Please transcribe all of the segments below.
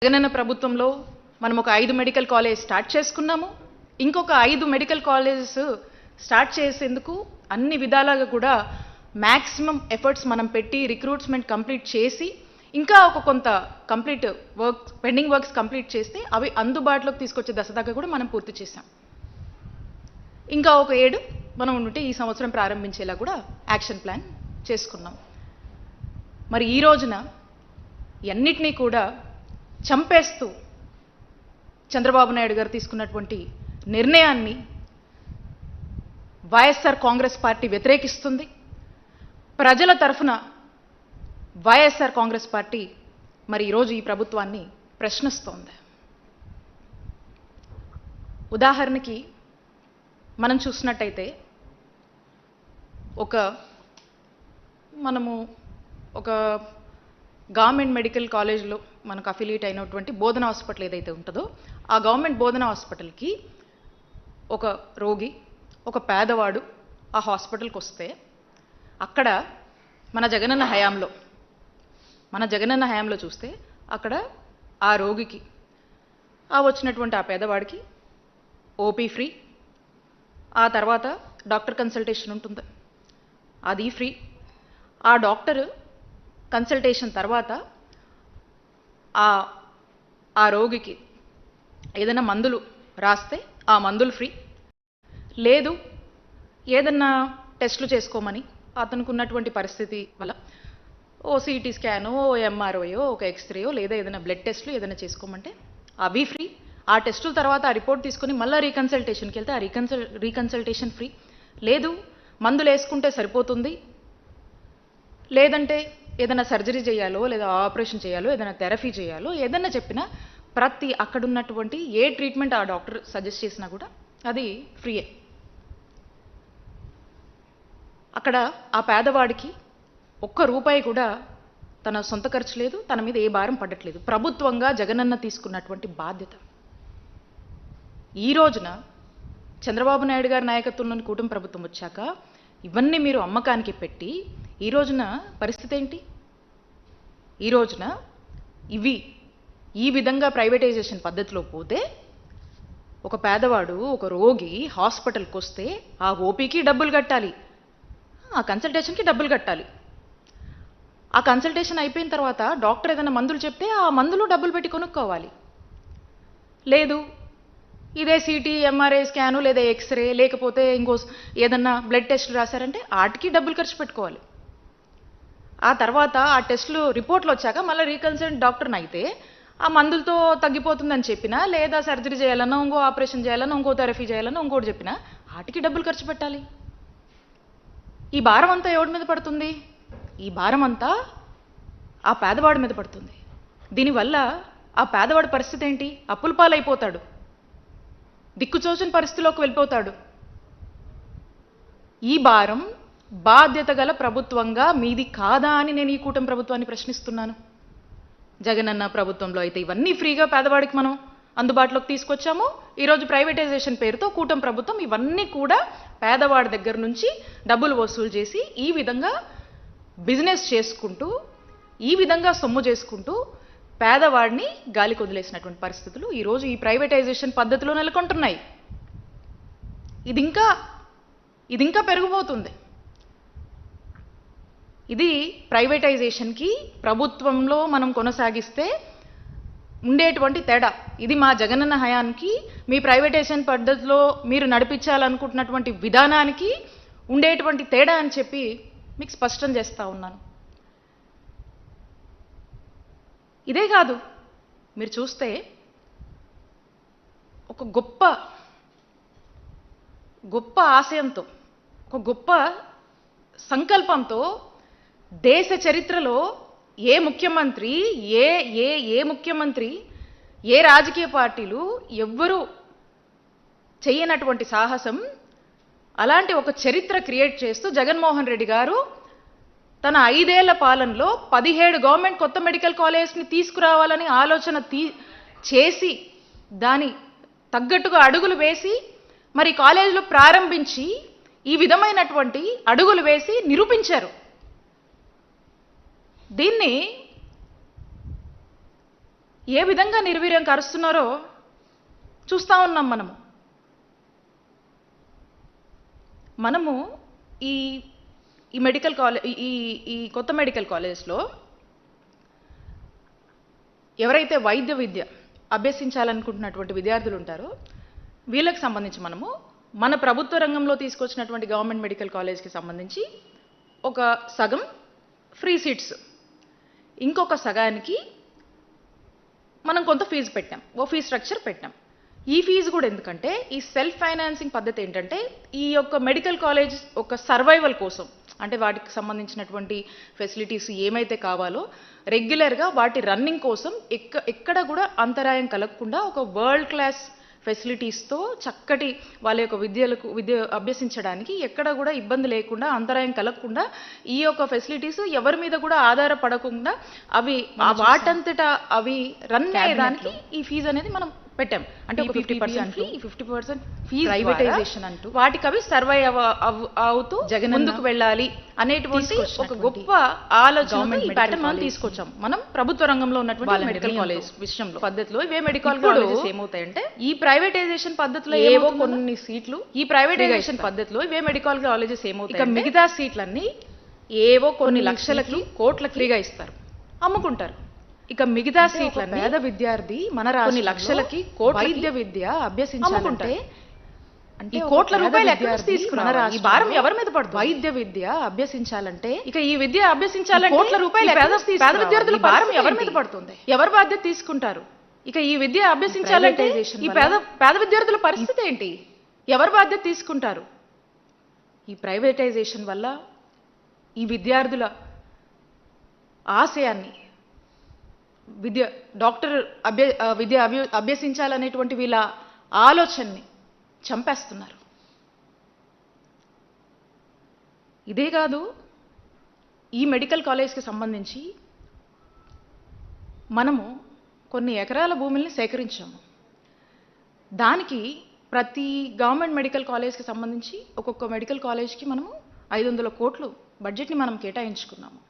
జగనన్న ప్రభుత్వంలో మనం ఒక 5 మెడికల్ కాలేజ్ స్టార్ట్ చేసుకున్నాము. ఇంకొక 5 మెడికల్ కాలేజెస్ స్టార్ట్ చేసేందుకు అన్ని విధాలుగా కూడా మాక్సిమం ఎఫర్ట్స్ మనం పెట్టి రిక్రూట్మెంట్ కంప్లీట్ చేసి ఇంకా ఒక కొంత complete work pending works complete చేస్తే అవి అందుబాటులోకి తీసుకొచ్చే దశ దాకా కూడా మనం పూర్తి చేసాం. ఇంకా ఒక 7 మనం ఉంటే ఈ సంవత్సరం ప్రారంభించేలా కూడా యాక్షన్ ప్లాన్ చేసుకున్నాం. మరి ఈ రోజున అన్నిటినీ కూడా చంపేస్తూ చంద్రబాబు నాయుడు గారు తీసుకున్నటువంటి నిర్ణయాన్ని వైఎస్ఆర్ కాంగ్రెస్ పార్టీ వ్యతిరేకిస్తుంది. ప్రజల తరఫున వైఎస్ఆర్ కాంగ్రెస్ పార్టీ మరి ఈరోజు ఈ ప్రభుత్వాన్ని ప్రశ్నిస్తోంది. ఉదాహరణకి మనం చూసినట్టయితే మనము ఒక గవర్నమెంట్ మెడికల్ కాలేజ్లో మనకు అఫిలియేట్ అయినటువంటి బోధన హాస్పిటల్ ఏదైతే ఉంటుందో ఆ గవర్నమెంట్ బోధన హాస్పిటల్కి ఒక రోగి ఒక పేదవాడు ఆ హాస్పిటల్కి వస్తే అక్కడ మన జగనన్న హయాంలో చూస్తే అక్కడ ఆ రోగికి వచ్చినటువంటి ఆ పేదవాడికి ఓపీ ఫ్రీ, ఆ తర్వాత డాక్టర్ కన్సల్టేషన్ ఉంటుంది అది ఫ్రీ. ఆ డాక్టర్ కన్సల్టేషన్ తర్వాత ఆ రోగికి ఏదైనా మందులు రాస్తే ఆ మందులు ఫ్రీ. లేదు ఏదన్నా టెస్టులు చేసుకోమని అతనికి ఉన్నటువంటి పరిస్థితి వల్ల ఓ సిటీ స్కానో ఓ ఎంఆర్ఓయో ఒక ఎక్స్రేయో లేదా ఏదైనా బ్లడ్ టెస్టులు ఏదైనా చేసుకోమంటే అవి ఫ్రీ. ఆ టెస్టుల తర్వాత ఆ రిపోర్ట్ తీసుకుని మళ్ళీ రీకన్సల్టేషన్కి వెళ్తే ఆ రీకన్సల్టేషన్ ఫ్రీ. లేదు మందులు వేసుకుంటే సరిపోతుంది, లేదంటే ఏదైనా సర్జరీ చేయాలో లేదా ఆపరేషన్ చేయాలో ఏదైనా థెరపీ చేయాలో ఏదైనా చెప్పినా ప్రతి అక్కడ ఉన్నటువంటి ఏ ట్రీట్మెంట్ ఆ డాక్టర్ సజెస్ట్ చేసినా కూడా అది ఫ్రీయే. అక్కడ ఆ పేదవాడికి ₹1 కూడా తన సొంత ఖర్చు లేదు, తన మీద ఏ భారం పడట్లేదు. ప్రభుత్వంగా జగనన్న తీసుకున్నటువంటి బాధ్యత. ఈ రోజున చంద్రబాబు నాయుడు గారి నాయకత్వంలోని కూటమి ప్రభుత్వం వచ్చాక ఇవన్నీ మీరు అమ్మకానికి పెట్టి ఈ రోజున పరిస్థితి ఏంటి? ఈ రోజున ఈ విధంగా ప్రైవేటైజేషన్ పద్ధతిలో పోతే ఒక పేదవాడు ఒక రోగి హాస్పిటల్కి వస్తే ఆ ఓపీకి డబ్బులు కట్టాలి, ఆ కన్సల్టేషన్కి డబ్బులు కట్టాలి. ఆ కన్సల్టేషన్ అయిపోయిన తర్వాత డాక్టర్ ఏదైనా మందులు చెప్తే ఆ మందులు డబ్బులు పెట్టి కొనుక్కోవాలి. లేదు ఇదే సిటీ ఎంఆర్ఐ స్కాను లేదా ఎక్స్రే లేకపోతే ఇంకో ఏదన్నా బ్లడ్ టెస్టులు రాశారంటే వాటికి డబ్బులు ఖర్చు పెట్టుకోవాలి. ఆ తర్వాత ఆ టెస్టులు రిపోర్ట్లు వచ్చాక మళ్ళీ రీకన్సల్ట్ డాక్టర్ని అయితే ఆ మందులతో తగ్గిపోతుందని చెప్పినా లేదా సర్జరీ చేయాలన్నా ఇంకో ఆపరేషన్ చేయాలన్నా ఇంకో థెరపీ చేయాలన్నా ఇంకోటి చెప్పినా వాటికి డబ్బులు ఖర్చు పెట్టాలి. ఈ భారం అంతా ఎవరి మీద పడుతుంది? ఈ భారం అంతా ఆ పేదవాడి మీద పడుతుంది. దీనివల్ల ఆ పేదవాడి పరిస్థితి ఏంటి? అప్పుల పాలైపోతాడు, దిక్కుచోచని పరిస్థితిలోకి వెళ్ళిపోతాడు. ఈ భారం బాధ్యత గల ప్రభుత్వంగా మీది కాదా అని నేను ఈ కూటమి ప్రభుత్వాన్ని ప్రశ్నిస్తున్నాను. జగనన్న ప్రభుత్వంలో అయితే ఇవన్నీ ఫ్రీగా పేదవాడికి మనం అందుబాటులోకి తీసుకొచ్చాము. ఈరోజు ప్రైవేటైజేషన్ పేరుతో కూటమి ప్రభుత్వం ఇవన్నీ కూడా పేదవాడి దగ్గర నుంచి డబ్బులు వసూలు చేసి ఈ విధంగా బిజినెస్ చేసుకుంటూ ఈ విధంగా సొమ్ము చేసుకుంటూ పేదవాడిని గాలికి వదిలేసినటువంటి పరిస్థితులు ఈరోజు ఈ ప్రైవేటైజేషన్ పద్ధతిలో నెలకొంటున్నాయి. ఇది ఇంకా పెరిగిపోతుంది. ఇది ప్రైవేటైజేషన్కి ప్రభుత్వంలో మనం కొనసాగిస్తే ఉండేటువంటి తేడా. ఇది మా జగనన్న హయానికి మీ ప్రైవేటైజేషన్ పద్ధతిలో మీరు నడిపించాలనుకుంటున్నటువంటి విధానానికి ఉండేటువంటి తేడా అని చెప్పి మీకు స్పష్టం చేస్తూ ఉన్నాను. ఇదే కాదు, మీరు చూస్తే ఒక గొప్ప ఆశయంతో ఒక గొప్ప సంకల్పంతో దేశ చరిత్రలో ఏ ముఖ్యమంత్రి ఏ రాజకీయ పార్టీలు ఎవ్వరూ చేయనటువంటి సాహసం, అలాంటి ఒక చరిత్ర క్రియేట్ చేస్తూ జగన్మోహన్ రెడ్డి గారు తన 5 ఏళ్ల పాలనలో 17 గవర్నమెంట్ కొత్త మెడికల్ కాలేజ్ని తీసుకురావాలని ఆలోచన చేసి దాని తగ్గట్టుగా అడుగులు వేసి మరి కాలేజీలు ప్రారంభించి ఈ విధమైనటువంటి అడుగులు వేసి నిరూపించారు. దీన్ని ఏ విధంగా నిర్వీర్యం కరుస్తున్నారో చూస్తూ ఉన్నాం మనము ఈ ఈ మెడికల్ కాలేజ్ ఈ కొత్త మెడికల్ కాలేజ్లో ఎవరైతే వైద్య విద్య అభ్యసించాలనుకుంటున్నటువంటి విద్యార్థులు ఉంటారో వీళ్ళకి సంబంధించి మనము మన ప్రభుత్వ రంగంలో తీసుకొచ్చినటువంటి గవర్నమెంట్ మెడికల్ కాలేజ్కి సంబంధించి ఒక సగం ఫ్రీ సీట్స్, ఇంకొక సగానికి మనం కొంత ఫీజు పెట్టాం, ఓ ఫీ స్ట్రక్చర్ పెట్టాం. ఈ ఫీజు కూడా ఎందుకంటే ఈ సెల్ఫ్ ఫైనాన్సింగ్ పద్ధతి ఏంటంటే ఈ యొక్క మెడికల్ కాలేజ్ ఒక సర్వైవల్ కోసం, అంటే వాటికి సంబంధించినటువంటి ఫెసిలిటీస్ ఏమైతే కావాలో రెగ్యులర్గా వాటి రన్నింగ్ కోసం ఎక్కడ కూడా అంతరాయం కలగకుండా ఒక వరల్డ్ క్లాస్ ఫెసిలిటీస్తో చక్కటి వాళ్ళ యొక్క విద్య అభ్యసించడానికి ఎక్కడ కూడా ఇబ్బంది లేకుండా అంతరాయం కలగకుండా ఈ యొక్క ఫెసిలిటీస్ ఎవరి మీద కూడా ఆధారపడకుండా అవి వాటంతటా అవి రన్ అయ్యేదానికి ఈ ఫీజు అనేది మనం పెట్టాం. అంటే ఒక 50% ఫీజు ప్రైవేటైజేషన్ అంటూ వాటికి అవి సర్వైవ్ అవుతూ ముందుకు వెళ్ళాలి అనేటువంటి ఒక గొప్ప ఆలోచన ఈ ప్యాటర్న్ మనం తీసుకొచ్చాం. మనం ప్రభుత్వ రంగంలో ఉన్నటువంటి మెడికల్ కాలేజ్ విషయంలో పద్ధతిలో ఇవే మెడికల్ కాలేజెస్ ఏమవుతాయంటే ఈ ప్రైవేటైజేషన్ పద్ధతిలో ఏవో కొన్ని సీట్లు, ఈ ప్రైవేటైజేషన్ పద్ధతిలో ఇవే మెడికల్ కాలేజెస్ ఏమవుతాయి ఇక మిగతా సీట్లన్నీ ఏవో కొన్ని లక్షలకి కోట్ల ఫ్రీగా ఇస్తారు, అమ్ముకుంటారు. ఇక మిగతా సీట్ల పేద విద్యార్థి మన కొన్ని లక్షలకి వైద్య విద్య అభ్యసించాలంటే ఈ కోట్ల రూపాయలు ఎక్కడ నుంచి తీసుకున్నారు? ఈ భారం ఎవరి మీద పడుతుంది? వైద్య విద్య అభ్యసించాలంటే ఇక ఈ విద్య అభ్యసించాలంటే కోట్ల రూపాయలు పేద విద్యార్థుల భారం ఎవరి మీద పడుతుంది? ఎవరు బాధ్యత తీసుకుంటారు? ఇక ఈ విద్య అభ్యసించాలంటే ఈ పేద విద్యార్థుల పరిస్థితి ఏంటి? ఎవరు బాధ్యత తీసుకుంటారు? ఈ ప్రైవేటైజేషన్ వల్ల ఈ విద్యార్థుల ఆశయాన్ని డాక్టర్ విద్య అభ్యసించాలనేటువంటి వీళ్ళ ఆలోచనని చంపేస్తున్నారు. ఇదే కాదు, ఈ మెడికల్ కాలేజ్కి సంబంధించి మనము కొన్ని ఎకరాల భూముల్ని సేకరించాము. దానికి ప్రతి గవర్నమెంట్ మెడికల్ కాలేజ్కి సంబంధించి ఒక్కొక్క మెడికల్ కాలేజ్కి మనము 500 కోట్లు బడ్జెట్ని మనం కేటాయించుకున్నాము.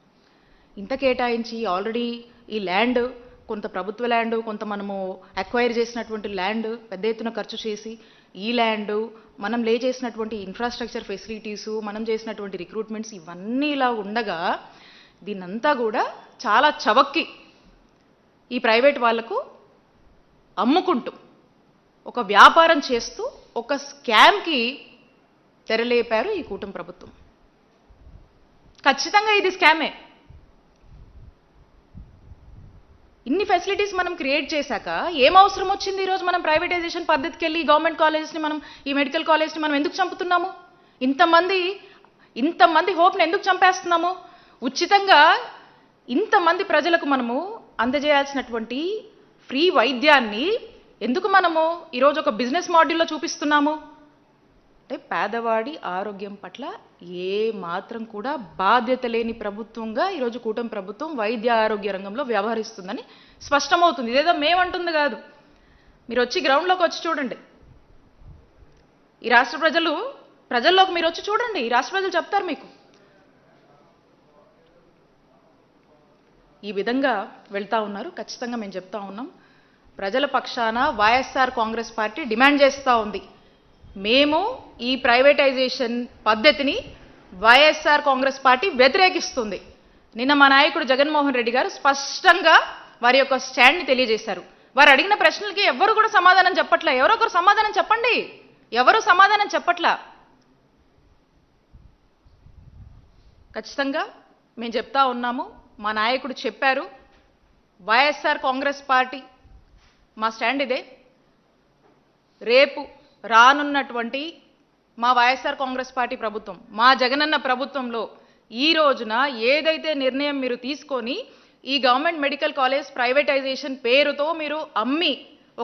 ఇంత కేటాయించి ఆల్రెడీ ఈ ల్యాండ్ కొంత ప్రభుత్వ ల్యాండ్, కొంత మనము అక్వైర్ చేసినటువంటి ల్యాండ్ పెద్ద ఎత్తున ఖర్చు చేసి ఈ ల్యాండ్ మనం లే చేసినటువంటి ఇన్ఫ్రాస్ట్రక్చర్ ఫెసిలిటీసు, మనం చేసినటువంటి రిక్రూట్మెంట్స్ ఇవన్నీ ఇలా ఉండగా దీన్నంతా కూడా చాలా చవక్కి ఈ ప్రైవేట్ వాళ్లకు అమ్ముకుంటూ ఒక వ్యాపారం చేస్తూ ఒక స్కామ్కి తెరలేపారు ఈ కూటమి ప్రభుత్వం. ఖచ్చితంగా ఇది స్కామే. ఇన్ని ఫెసిలిటీస్ మనం క్రియేట్ చేశాక ఏం అవసరం వచ్చింది ఈరోజు మనం ప్రైవేటైజేషన్ పద్ధతికి వెళ్ళి గవర్నమెంట్ కాలేజెస్ని మనం ఈ మెడికల్ కాలేజ్ని మనం ఎందుకు చంపుతున్నాము? ఇంతమంది హోప్ని ఎందుకు చంపేస్తున్నాము? ఉచితంగా ఇంతమంది ప్రజలకు మనము అందజేయాల్సినటువంటి ఫ్రీ వైద్యాన్ని ఎందుకు మనము ఈరోజు ఒక బిజినెస్ మోడల్లో చూపిస్తున్నాము? అంటే పేదవాడి ఆరోగ్యం పట్ల ఏ మాత్రం కూడా బాధ్యత లేని ప్రభుత్వంగా ఈరోజు కూటమి ప్రభుత్వం వైద్య ఆరోగ్య రంగంలో వ్యవహరిస్తుందని స్పష్టమవుతుంది. ఇదేదో మేమంటుంది కాదు, మీరు వచ్చి గ్రౌండ్లోకి వచ్చి చూడండి. ఈ రాష్ట్ర ప్రజల్లోకి మీరు వచ్చి చూడండి, ఈ రాష్ట్ర ప్రజలు చెప్తారు మీకు. ఈ విధంగా వెళ్తా ఉన్నారు. ఖచ్చితంగా మేము చెప్తా ఉన్నాం, ప్రజల పక్షాన వైఎస్ఆర్ కాంగ్రెస్ పార్టీ డిమాండ్ చేస్తూ ఉంది. మేము ఈ ప్రైవేటైజేషన్ పద్ధతిని వైఎస్ఆర్ కాంగ్రెస్ పార్టీ వ్యతిరేకిస్తుంది. నిన్న మా నాయకుడు జగన్మోహన్ రెడ్డి గారు స్పష్టంగా వారి యొక్క స్టాండ్ని తెలియజేశారు. వారు అడిగిన ప్రశ్నలకి ఎవరు కూడా సమాధానం చెప్పట్లా. ఎవరో ఒకరు సమాధానం చెప్పండి. ఎవరు సమాధానం చెప్పట్లా. ఖచ్చితంగా మేము చెప్తా ఉన్నాము, మా నాయకుడు చెప్పారు, వైఎస్ఆర్ కాంగ్రెస్ పార్టీ మా స్టాండ్ ఇదే. రేపు రానున్నటువంటి మా వైఎస్ఆర్ కాంగ్రెస్ పార్టీ ప్రభుత్వం, మా జగనన్న ప్రభుత్వంలో ఈ రోజున ఏదైతే నిర్ణయం మీరు తీసుకొని ఈ గవర్నమెంట్ మెడికల్ కాలేజ్ ప్రైవేటైజేషన్ పేరుతో మీరు అమ్మి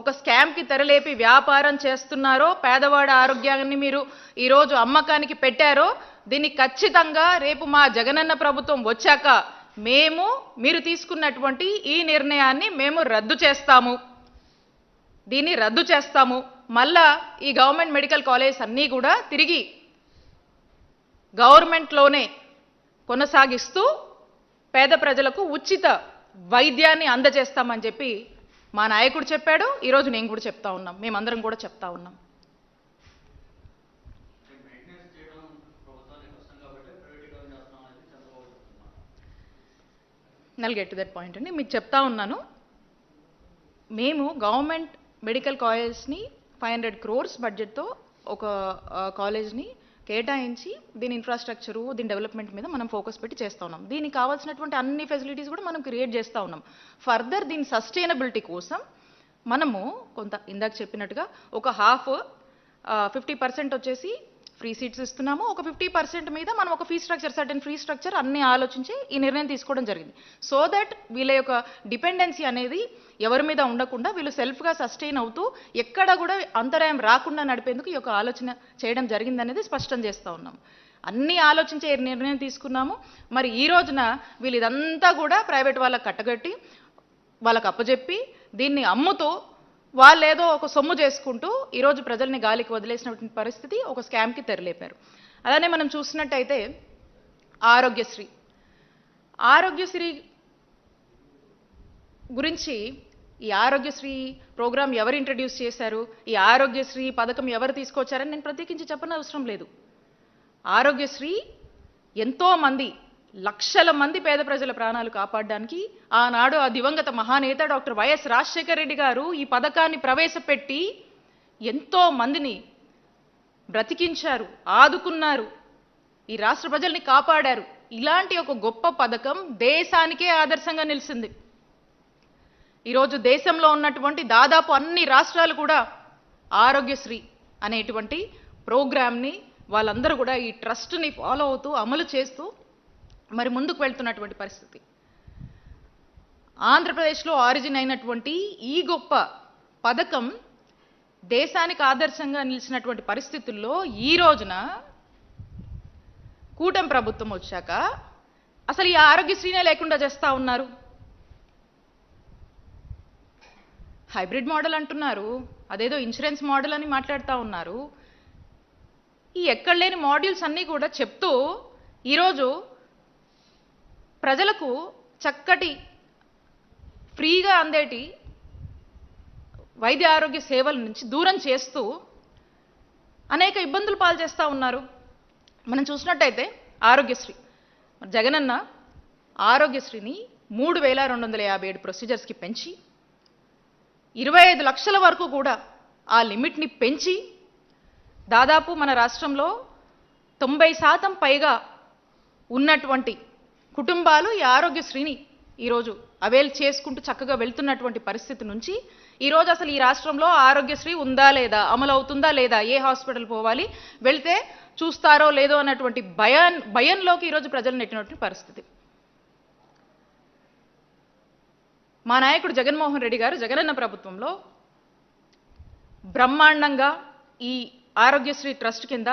ఒక స్కామ్కి తెరలేపి వ్యాపారం చేస్తున్నారో, పేదవాడి ఆరోగ్యాన్ని మీరు ఈరోజు అమ్మకానికి పెట్టారో, దీన్ని ఖచ్చితంగా రేపు మా జగనన్న ప్రభుత్వం వచ్చాక మీరు తీసుకున్నటువంటి ఈ నిర్ణయాన్ని మేము రద్దు చేస్తాము. దీన్ని రద్దు చేస్తాము. మళ్ళా ఈ గవర్నమెంట్ మెడికల్ కాలేజ్ అన్నీ కూడా తిరిగి గవర్నమెంట్లోనే కొనసాగిస్తూ పేద ప్రజలకు ఉచిత వైద్యాన్ని అందజేస్తామని చెప్పి మా నాయకుడు చెప్పాడు, ఈరోజు నేను కూడా చెప్తా ఉన్నాం, మేమందరం కూడా చెప్తా ఉన్నాం. Null get to that point అండి. మీకు చెప్తా ఉన్నాను, మేము గవర్నమెంట్ మెడికల్ కాలేజ్ని 500 crores బడ్జెట్తో ఒక కాలేజ్ని కేటాయించి దీని ఇన్ఫ్రాస్ట్రక్చరు, దీని డెవలప్మెంట్ మీద మనం ఫోకస్ పెట్టి చేస్తూ ఉన్నాం. దీనికి కావాల్సినటువంటి అన్ని ఫెసిలిటీస్ కూడా మనం క్రియేట్ చేస్తూ ఉన్నాం. ఫర్దర్ దీని సస్టైనబిలిటీ కోసం మనము కొంత ఇందాక చెప్పినట్టుగా ఒక 50% వచ్చేసి ఫ్రీ సీట్స్ ఇస్తున్నాము, ఒక 50% మీద మనం ఒక fee structure, certain fee structure అన్ని ఆలోచించి ఈ నిర్ణయం తీసుకోవడం జరిగింది. సో దట్ వీళ్ళ యొక్క డిపెండెన్సీ అనేది ఎవరి మీద ఉండకుండా వీళ్ళు సెల్ఫ్గా సస్టైన్ అవుతూ ఎక్కడ కూడా అంతరాయం రాకుండా నడిపేందుకు ఈ యొక్క ఆలోచన చేయడం జరిగిందనేది స్పష్టం చేస్తూ ఉన్నాం. అన్నీ ఆలోచించే నిర్ణయం తీసుకున్నాము. మరి ఈ రోజున వీళ్ళు ఇదంతా కూడా ప్రైవేట్ వాళ్ళకి కట్టగట్టి వాళ్ళకి అప్పచెప్పి దీన్ని అమ్ముతూ వాళ్ళేదో ఒక సొమ్ము చేసుకుంటూ ఈరోజు ప్రజల్ని గాలికి వదిలేసినటువంటి పరిస్థితి, ఒక స్కామ్కి తెరలేపారు. అలానే మనం చూసినట్టయితే ఆరోగ్యశ్రీ గురించి, ఈ ఆరోగ్యశ్రీ ప్రోగ్రాం ఎవరు ఇంట్రడ్యూస్ చేశారు, ఈ ఆరోగ్యశ్రీ పథకం ఎవరు తీసుకొచ్చారని నేను ప్రత్యేకించి చెప్పనవసరం లేదు. ఆరోగ్యశ్రీ ఎంతో మంది, లక్షల మంది పేద ప్రజల ప్రాణాలు కాపాడడానికి ఆనాడు ఆ దివంగత మహానేత డాక్టర్ వైఎస్ రాజశేఖర రెడ్డి గారు ఈ పథకాన్ని ప్రవేశపెట్టి ఎంతో మందిని బ్రతికించారు, ఆదుకున్నారు, ఈ రాష్ట్ర ప్రజల్ని కాపాడారు. ఇలాంటి ఒక గొప్ప పథకం దేశానికే ఆదర్శంగా నిలిచింది. ఈరోజు దేశంలో ఉన్నటువంటి దాదాపు అన్ని రాష్ట్రాలు కూడా ఆరోగ్యశ్రీ అనేటువంటి ప్రోగ్రామ్ని వాళ్ళందరూ కూడా ఈ ట్రస్ట్ని ఫాలో అవుతూ అమలు చేస్తూ మరి ముందుకు వెళ్తున్నటువంటి పరిస్థితి. ఆంధ్రప్రదేశ్లో ఆరిజిన్ అయినటువంటి ఈ గొప్ప పథకం దేశానికి ఆదర్శంగా నిలిచినటువంటి పరిస్థితుల్లో ఈ రోజున కూటమి ప్రభుత్వం వచ్చాక అసలు ఈ ఆరోగ్యశ్రీనే లేకుండా చేస్తూ ఉన్నారు. హైబ్రిడ్ మోడల్ అంటున్నారు, అదేదో ఇన్సూరెన్స్ మోడల్ అని మాట్లాడుతూ ఉన్నారు. ఈ ఎక్కడ లేని మాడ్యూల్స్ అన్నీ కూడా చెప్తూ ఈరోజు ప్రజలకు చక్కటి ఫ్రీగా అందేటి వైద్య ఆరోగ్య సేవల నుంచి దూరం చేస్తూ అనేక ఇబ్బందులు పాలు చేస్తూ ఉన్నారు. మనం చూసినట్టయితే ఆరోగ్యశ్రీ, జగనన్న ఆరోగ్యశ్రీని 3257 ప్రొసీజర్స్కి పెంచి 25 లక్షల వరకు కూడా ఆ లిమిట్ని పెంచి దాదాపు మన రాష్ట్రంలో 90% పైగా ఉన్నటువంటి కుటుంబాలు ఈ ఆరోగ్యశ్రీని ఈరోజు అవైల్ చేసుకుంటూ చక్కగా వెళ్తున్నటువంటి పరిస్థితి నుంచి ఈరోజు అసలు ఈ రాష్ట్రంలో ఆరోగ్యశ్రీ ఉందా లేదా, అమలు అవుతుందా లేదా, ఏ హాస్పిటల్ పోవాలి, వెళ్తే చూస్తారో లేదో అన్నటువంటి భయంలోకి ఈరోజు ప్రజలు నెట్టినటువంటి పరిస్థితి. మా నాయకుడు జగన్మోహన్ రెడ్డి గారు జగనన్న ప్రభుత్వంలో బ్రహ్మాండంగా ఈ ఆరోగ్యశ్రీ ట్రస్ట్ కింద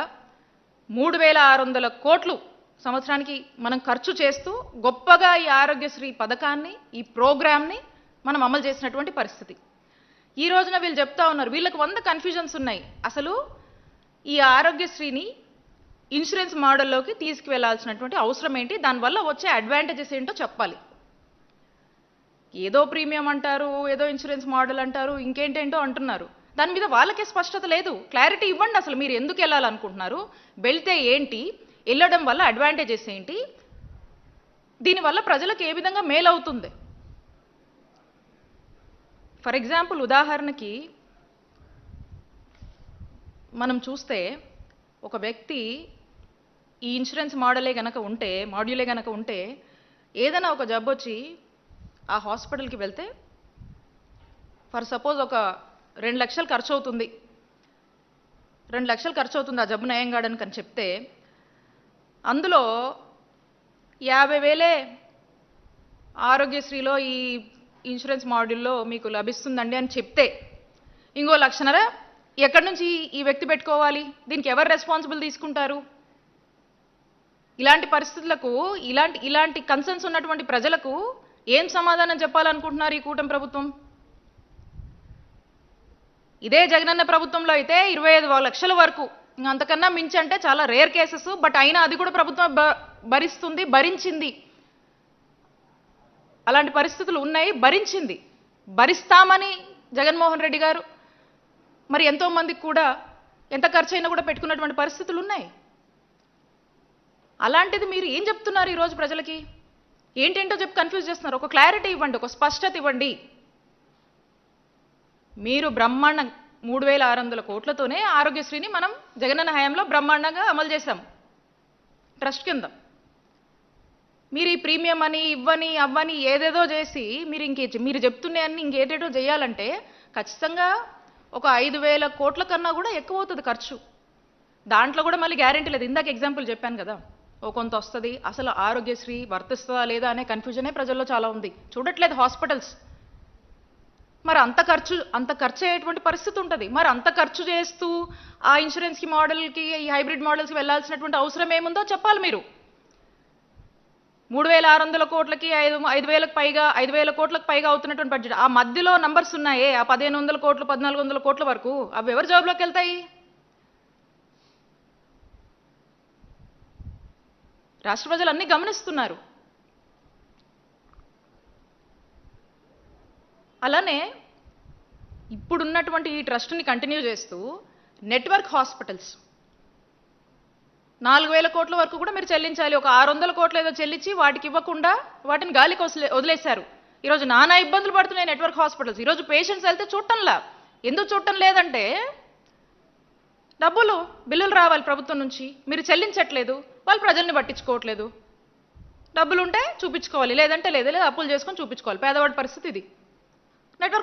3600 కోట్లు సంవత్సరానికి మనం ఖర్చు చేస్తూ గొప్పగా ఈ ఆరోగ్యశ్రీ పథకాన్ని, ఈ ప్రోగ్రామ్ని మనం అమలు చేసినటువంటి పరిస్థితి. ఈ రోజున వీళ్ళు చెప్తా ఉన్నారు, వీళ్ళకి 100 కన్ఫ్యూజన్స్ ఉన్నాయి. అసలు ఈ ఆరోగ్యశ్రీని ఇన్సూరెన్స్ మోడల్లోకి తీసుకువెళ్లాల్సినటువంటి అవసరం ఏంటి, దానివల్ల వచ్చే అడ్వాంటేజెస్ ఏంటో చెప్పాలి. ఏదో ప్రీమియం అంటారు, ఏదో ఇన్సూరెన్స్ మోడల్ అంటారు, ఇంకేంటేంటో అంటున్నారు. దాని మీద వాళ్ళకే స్పష్టత లేదు. క్లారిటీ ఇవ్వండి. అసలు మీరు ఎందుకు వెళ్ళాలనుకుంటున్నారు, వెళ్తే ఏంటి, వెళ్ళడం వల్ల అడ్వాంటేజెస్ ఏంటి, దీనివల్ల ప్రజలకు ఏ విధంగా మేలు అవుతుంది. ఫర్ ఎగ్జాంపుల్, ఉదాహరణకి మనం చూస్తే ఒక వ్యక్తి ఈ ఇన్సూరెన్స్ మాడ్యూలే గనక ఉంటే ఏదైనా ఒక జబ్బు వచ్చి ఆ హాస్పిటల్కి వెళ్తే ఫర్ సపోజ్ ఒక 2 లక్షలు ఖర్చు అవుతుంది, 2 లక్షలు ఖర్చు అవుతుంది ఆ జబ్బు నయం కావడానికి అని చెప్తే అందులో 50,000 ఆరోగ్యశ్రీలో ఈ ఇన్సూరెన్స్ మాడ్యూల్లో మీకు లభిస్తుందండి అని చెప్తే ఇంకో 1,50,000 ఎక్కడి నుంచి ఈ వ్యక్తి పెట్టుకోవాలి, దీనికి ఎవరు రెస్పాన్సిబుల్ తీసుకుంటారు? ఇలాంటి పరిస్థితులకు ఇలాంటి కన్సర్న్స్ ఉన్నటువంటి ప్రజలకు ఏం సమాధానం చెప్పాలనుకుంటున్నారు ఈ కూటమి ప్రభుత్వం? ఇదే జగనన్న ప్రభుత్వంలో అయితే 25 లక్షల వరకు, అంతకన్నా మించి అంటే చాలా రేర్ కేసెస్, బట్ అయినా అది కూడా ప్రభుత్వం భరించింది. అలాంటి పరిస్థితులు ఉన్నాయి, భరించింది. భరిస్తామని జగన్మోహన్ రెడ్డి గారు మరి ఎంతో మందికి కూడా ఎంత ఖర్చు అయినా కూడా పెట్టుకున్నటువంటి పరిస్థితులు ఉన్నాయి. అలాంటిది మీరు ఏం చెప్తున్నారు ఈరోజు ప్రజలకి? ఏంటేంటో చెప్పి కన్ఫ్యూజ్ చేస్తున్నారు. ఒక క్లారిటీ ఇవ్వండి, ఒక స్పష్టత ఇవ్వండి. మీరు బ్రహ్మాండ 3600 కోట్లతోనే ఆరోగ్యశ్రీని మనం జగనన్న హయాంలో బ్రహ్మాండంగా అమలు చేశాం ట్రస్ట్ కింద. మీరు ఈ ప్రీమియం అని ఇవ్వని అవ్వని ఏదేదో చేసి మీరు చెప్తున్న అన్ని ఇంకేటేటో చేయాలంటే ఖచ్చితంగా ఒక 5000 కోట్ల కన్నా కూడా ఎక్కువ అవుతుంది ఖర్చు. దాంట్లో కూడా మళ్ళీ గ్యారెంటీ లేదు. ఇందాక ఎగ్జాంపుల్ చెప్పాను కదా, ఓ కొంత వస్తుంది. అసలు ఆరోగ్యశ్రీ వర్తిస్తుందా లేదా అనే కన్ఫ్యూజనే ప్రజల్లో చాలా ఉంది. చూడట్లేదు హాస్పిటల్స్. మరి అంత ఖర్చు అయ్యేటువంటి పరిస్థితి ఉంటుంది. మరి అంత ఖర్చు చేస్తూ ఆ ఇన్సూరెన్స్కి మోడల్కి ఈ హైబ్రిడ్ మోడల్స్కి వెళ్ళాల్సినటువంటి అవసరం ఏముందో చెప్పాలి మీరు. 3600 కోట్లకి 5,000 కోట్లకు పైగా అవుతున్నటువంటి బడ్జెట్. ఆ మధ్యలో నంబర్స్ ఉన్నాయే, ఆ 1500 కోట్లు 1400 కోట్ల వరకు అవి ఎవరి జాబ్లోకి వెళ్తాయి? రాష్ట్ర ప్రజలు అన్నీ గమనిస్తున్నారు. అలానే ఇప్పుడున్నటువంటి ఈ ట్రస్ట్ని కంటిన్యూ చేస్తూ నెట్వర్క్ హాస్పిటల్స్ 4000 కోట్ల వరకు కూడా మీరు చెల్లించాలి. ఒక 600 కోట్లు ఏదో చెల్లించి వాటికి ఇవ్వకుండా వాటిని గాలికి వదిలేశారు. ఈరోజు నానా ఇబ్బందులు పడుతున్నాయి నెట్వర్క్ హాస్పిటల్స్. ఈరోజు పేషెంట్స్ వెళ్తే చూడటంలా. ఎందుకు చూడటం లేదంటే బిల్లులు రావాలి ప్రభుత్వం నుంచి, మీరు చెల్లించట్లేదు, వాళ్ళు ప్రజల్ని పట్టించుకోవట్లేదు. డబ్బులు ఉంటే చూపించుకోవాలి, లేదంటే లేదు, లేదా అప్పులు చేసుకొని చూపించుకోవాలి. పేదవాడి పరిస్థితి ఇది. నెట్వర్క్